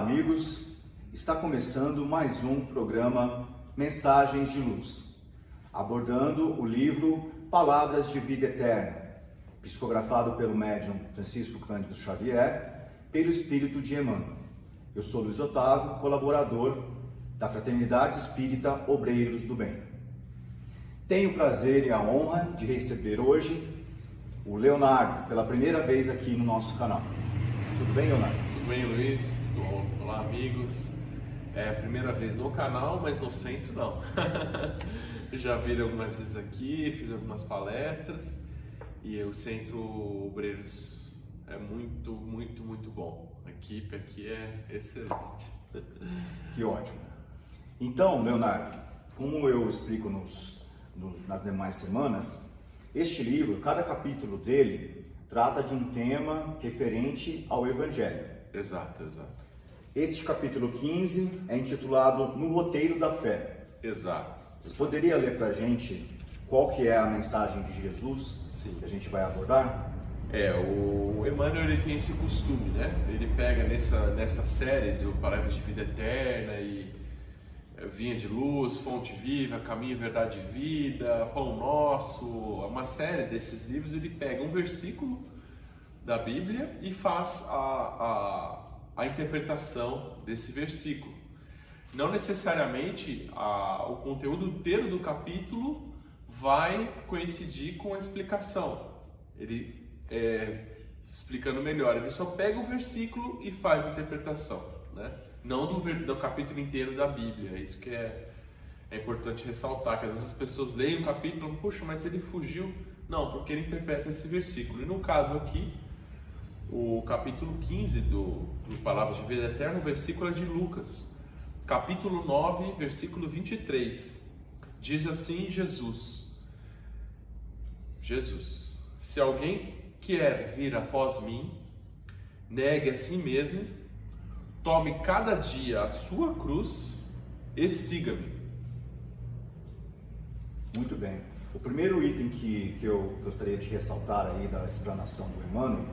amigos, está começando mais um programa Mensagens de Luz, abordando o livro Palavras de Vida Eterna, psicografado pelo médium Francisco Cândido Xavier, pelo Espírito de Emmanuel. Eu sou Luiz Otávio, colaborador da Fraternidade Espírita Obreiros do Bem. Tenho o prazer e a honra de receber hoje o Leonardo, pela primeira vez aqui no nosso canal. Tudo bem, Leonardo? Tudo bem, Luiz? Olá, amigos. É a primeira vez no canal, mas no centro não. Já vi algumas vezes aqui, fiz algumas palestras e o Centro Obreiros é muito bom. A equipe aqui é excelente. Que ótimo. Então, Leonardo, como eu explico nas demais semanas, este livro, cada capítulo dele, trata de um tema referente ao Evangelho. Exato. Este capítulo 15 é intitulado No Roteiro da Fé. Exato. Você poderia ler para a gente qual que é a mensagem de Jesus? Sim. Que a gente vai abordar? O Emmanuel ele tem esse costume, né? Ele pega nessa série de Palavras de Vida Eterna e Vinha de Luz, Fonte Viva, Caminho, Verdade e Vida, Pão Nosso, uma série desses livros. Ele pega um versículo da Bíblia e faz a interpretação desse versículo. Não necessariamente o conteúdo inteiro do capítulo vai coincidir com a explicação. Ele explicando melhor, ele só pega o versículo e faz a interpretação, né? Não do capítulo inteiro da Bíblia. É isso que é importante ressaltar, que às vezes as pessoas leem o capítulo e puxa, mas ele fugiu. Não, porque ele interpreta esse versículo. E no caso aqui, o capítulo 15 do Palavras de Vida Eterna, o versículo é de Lucas, capítulo 9, versículo 23. Diz assim Jesus: se alguém quer vir após mim, negue a si mesmo, tome cada dia a sua cruz e siga-me. Muito bem. O primeiro item que eu gostaria de ressaltar aí da explanação do Emmanuel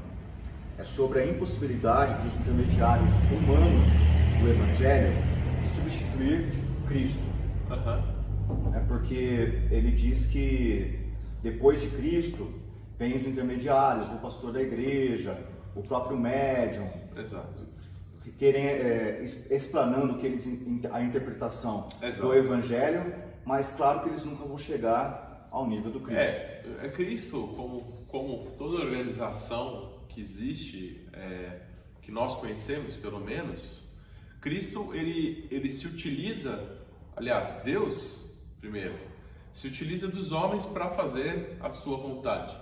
é sobre a impossibilidade dos intermediários humanos do Evangelho de substituir Cristo. É porque ele diz que depois de Cristo vem os intermediários, o pastor da igreja, o próprio médium. Exato. Explanando a interpretação do Evangelho, mas claro que eles nunca vão chegar ao nível do Cristo. Cristo, como toda organização que existe, que nós conhecemos pelo menos, Cristo ele se utiliza, aliás, Deus primeiro, se utiliza dos homens para fazer a sua vontade.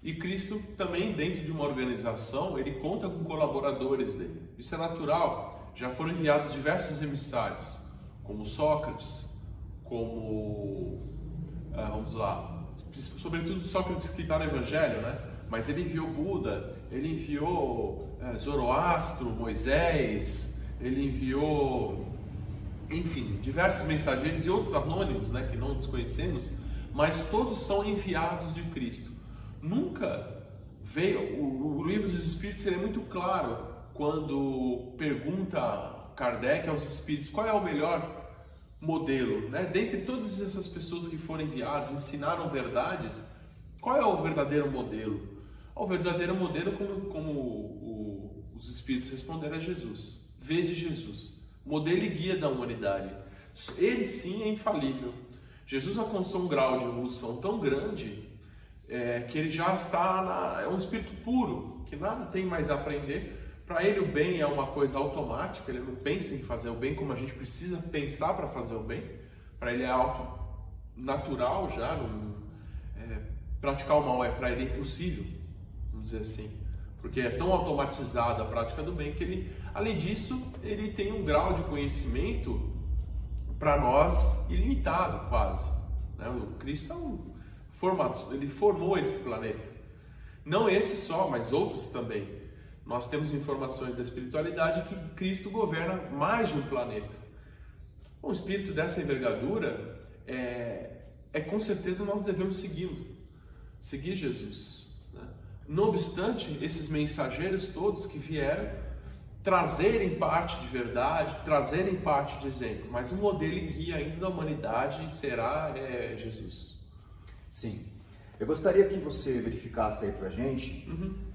E Cristo também, dentro de uma organização, ele conta com colaboradores dele. Isso é natural. Já foram enviados diversos emissários, como Sócrates, sobretudo Sócrates que está no Evangelho, né? Mas ele enviou Buda, ele enviou Zoroastro, Moisés, ele enviou, enfim, diversos mensageiros e outros anônimos, né, que não desconhecemos, mas todos são enviados de Cristo. Nunca veio, o Livro dos Espíritos é muito claro quando pergunta Kardec aos Espíritos qual é o melhor modelo, né? Dentre todas essas pessoas que foram enviadas, ensinaram verdades, qual é o verdadeiro modelo? O verdadeiro modelo, como os Espíritos responderam, é Jesus. Vede Jesus, modelo e guia da humanidade. Ele sim é infalível. Jesus alcançou um grau de evolução tão grande que ele já está é um espírito puro, que nada tem mais a aprender. Para ele o bem é uma coisa automática, ele não pensa em fazer o bem como a gente precisa pensar para fazer o bem. Para ele é algo natural já, praticar o mal para ele é impossível, vamos dizer assim, porque é tão automatizada a prática do bem que ele, além disso, ele tem um grau de conhecimento para nós ilimitado quase, né? O Cristo ele formou esse planeta, não esse só, mas outros também. Nós temos informações da espiritualidade que Cristo governa mais de um planeta. Um espírito dessa envergadura, com certeza nós devemos seguir Jesus, né? Não obstante, esses mensageiros todos que vieram trazerem parte de verdade, trazerem parte de exemplo, mas o modelo e guia ainda da humanidade será Jesus. Sim. Eu gostaria que você verificasse aí pra gente,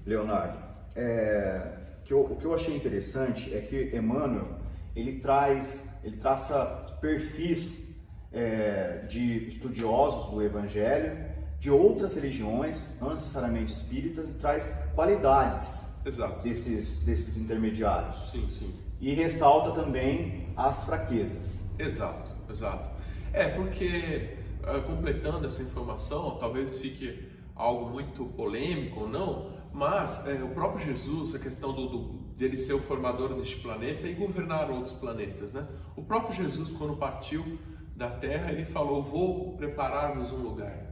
Leonardo, o que eu achei interessante é que Emmanuel, ele traça perfis de estudiosos do Evangelho, de outras religiões, não necessariamente espíritas, e traz qualidades desses intermediários. Sim, sim. E ressalta também as fraquezas. Exato. Porque, completando essa informação, talvez fique algo muito polêmico ou não, mas o próprio Jesus, a questão dele ser o formador deste planeta e governar outros planetas, né? O próprio Jesus, quando partiu da Terra, ele falou: vou preparar-nos um lugar.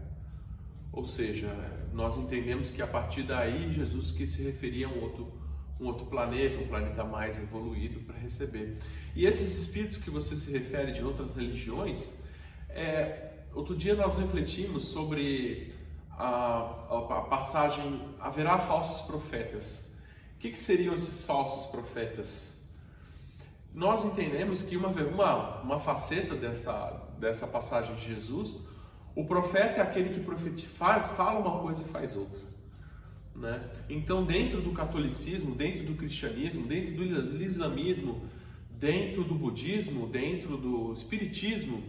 Ou seja, nós entendemos que a partir daí Jesus quis se referir a um outro planeta, um planeta mais evoluído para receber. E esses espíritos que você se refere de outras religiões, outro dia nós refletimos sobre a passagem: haverá falsos profetas. O que seriam esses falsos profetas? Nós entendemos que uma faceta dessa passagem de Jesus, o profeta é aquele que fala uma coisa e faz outra, né? Então, dentro do catolicismo, dentro do cristianismo, dentro do islamismo, dentro do budismo, dentro do espiritismo,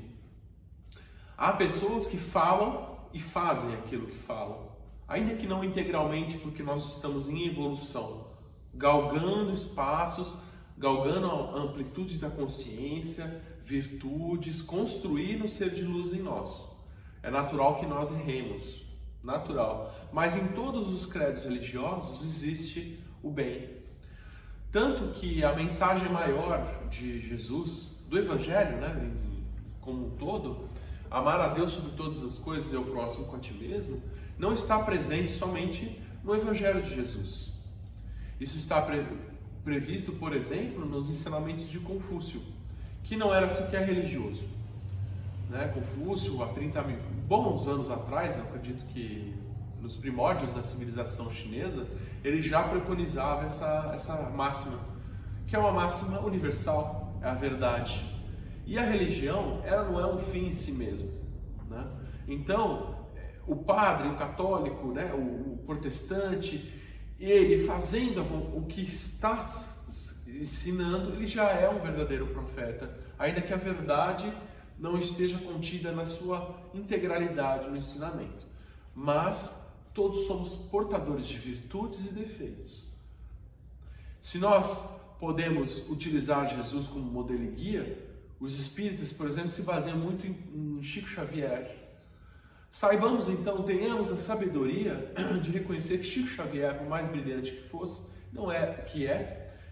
há pessoas que falam e fazem aquilo que falam, ainda que não integralmente, porque nós estamos em evolução, galgando espaços, galgando a amplitude da consciência, virtudes, construindo o ser de luz em nós. É natural que nós erremos, natural. Mas em todos os credos religiosos existe o bem. Tanto que a mensagem maior de Jesus, do Evangelho, né, como um todo, amar a Deus sobre todas as coisas e ao próximo com a ti mesmo, não está presente somente no Evangelho de Jesus. Isso está previsto, por exemplo, nos ensinamentos de Confúcio, que não era sequer religioso. Confúcio, há 30 mil bons anos atrás, eu acredito que nos primórdios da civilização chinesa, ele já preconizava essa máxima, que é uma máxima universal, é a verdade. E a religião, ela não é um fim em si mesmo, né? Então, o padre, o católico, né, o protestante, ele fazendo o que está ensinando, ele já é um verdadeiro profeta, ainda que a verdade não esteja contida na sua integralidade no ensinamento. Mas todos somos portadores de virtudes e defeitos. Se nós podemos utilizar Jesus como modelo e guia, os espíritas, por exemplo, se baseiam muito em Chico Xavier. Saibamos então, tenhamos a sabedoria de reconhecer que Chico Xavier, por mais brilhante que fosse,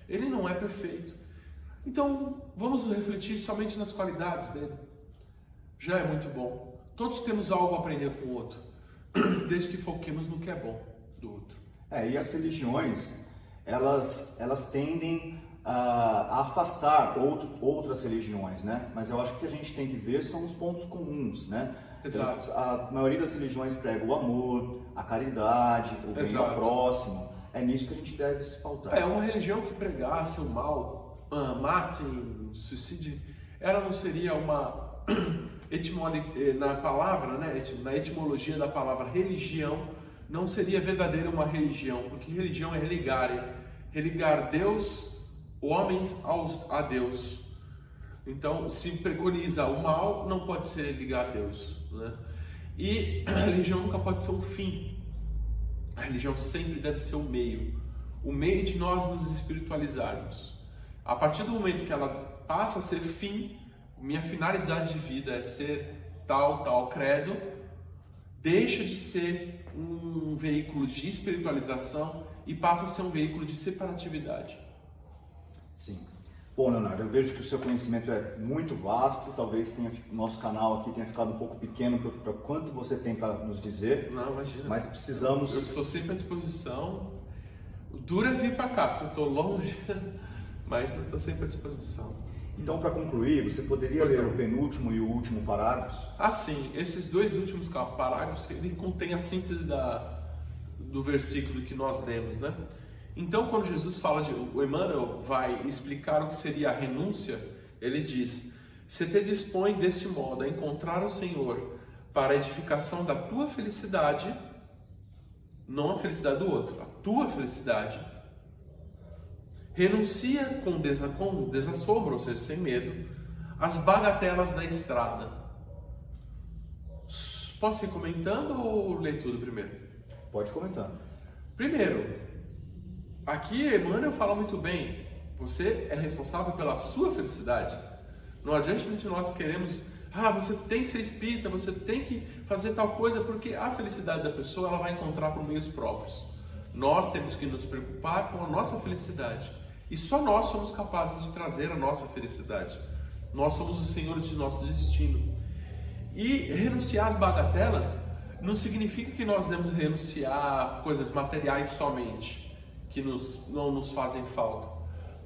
ele não é perfeito. Então, vamos refletir somente nas qualidades dele. Já é muito bom. Todos temos algo a aprender com o outro, desde que foquemos no que é bom do outro. E as religiões, elas tendem a afastar outras religiões, né? Mas eu acho que o que a gente tem que ver são os pontos comuns, né? Exato. A maioria das religiões prega o amor, a caridade, o bem ao próximo. É nisso que a gente deve se pautar. Uma religião que pregasse o mal, matem, suicídio, ela não seria uma na palavra, né, na etimologia da palavra religião, não seria verdadeira uma religião, porque religião é religar Deus, homens a Deus. Então, se preconiza o mal, não pode ser ligar a Deus, né? E a religião nunca pode ser um fim. A religião sempre deve ser o meio de nós nos espiritualizarmos. A partir do momento que ela passa a ser fim, minha finalidade de vida é ser tal credo, deixa de ser um veículo de espiritualização e passa a ser um veículo de separatividade. Sim. Bom, Leonardo, eu vejo que o seu conhecimento é muito vasto, talvez o nosso canal aqui tenha ficado um pouco pequeno para quanto você tem para nos dizer. Não, imagina. Mas precisamos... Eu estou sempre à disposição. Dura vir para cá, porque eu estou longe, mas eu estou sempre à disposição. Então, para concluir, você poderia ler o penúltimo e o último parágrafos? Sim. Esses dois últimos parágrafos, ele contém a síntese do versículo que nós lemos, né? Então, quando Jesus fala o Emmanuel vai explicar o que seria a renúncia, ele diz: se te dispõe desse modo a encontrar o Senhor para a edificação da tua felicidade, não a felicidade do outro, a tua felicidade, renuncia com desassombro, ou seja, sem medo, às bagatelas da estrada. Posso ir comentando ou ler tudo primeiro? Pode comentar. Primeiro, aqui Emmanuel fala muito bem, você é responsável pela sua felicidade. Não adianta que nós queremos, você tem que ser espírita, você tem que fazer tal coisa, porque a felicidade da pessoa ela vai encontrar por meios próprios. Nós temos que nos preocupar com a nossa felicidade. E só nós somos capazes de trazer a nossa felicidade. Nós somos os senhores de nosso destino. E renunciar às bagatelas não significa que nós devemos renunciar a coisas materiais somente, que não nos fazem falta.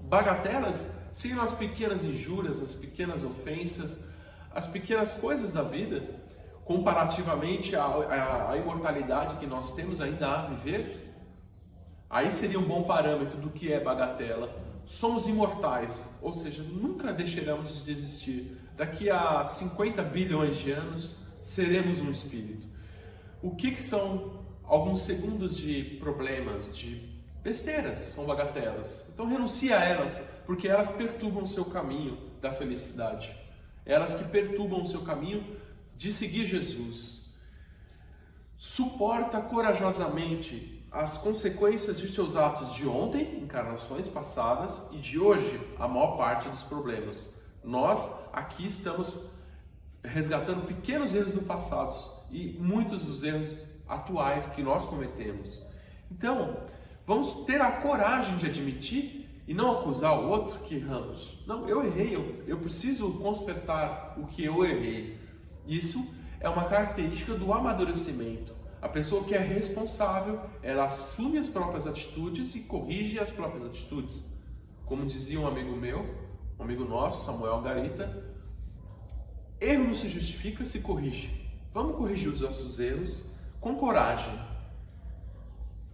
Bagatelas seriam as pequenas injúrias, as pequenas ofensas, as pequenas coisas da vida, comparativamente à imortalidade que nós temos ainda a viver. Aí seria um bom parâmetro do que é bagatela. Somos imortais, ou seja, nunca deixaremos de existir. Daqui a 50 bilhões de anos, seremos um espírito. O que são alguns segundos de problemas, de besteiras, são bagatelas. Então renuncia a elas, porque elas perturbam o seu caminho da felicidade. Elas que perturbam o seu caminho de seguir Jesus. Suporta corajosamente as consequências de seus atos de ontem, encarnações passadas, e de hoje, a maior parte dos problemas. Nós aqui estamos resgatando pequenos erros do passado e muitos dos erros atuais que nós cometemos. Então, vamos ter a coragem de admitir e não acusar o outro que erramos. Não, eu errei, eu preciso consertar o que eu errei. Isso é uma característica do amadurecimento. A pessoa que é responsável, ela assume as próprias atitudes e corrige as próprias atitudes. Como dizia um amigo meu, um amigo nosso, Samuel Garita, erro não se justifica, se corrige. Vamos corrigir os nossos erros com coragem.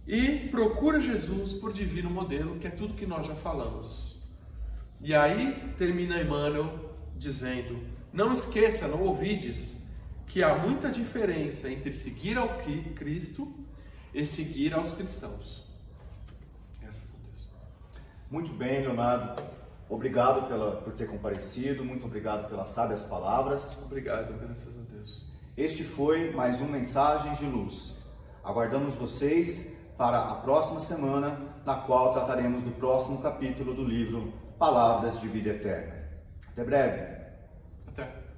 E procura Jesus por divino modelo, que é tudo que nós já falamos. E aí termina Emmanuel dizendo: não esqueça, não ouvides, que há muita diferença entre seguir ao Cristo e seguir aos cristãos. Graças a Deus. Muito bem, Leonardo. Obrigado por ter comparecido. Muito obrigado pelas sábias palavras. Obrigado, graças a Deus. Este foi mais um Mensagens de Luz. Aguardamos vocês para a próxima semana, na qual trataremos do próximo capítulo do livro Palavras de Vida Eterna. Até breve. Até.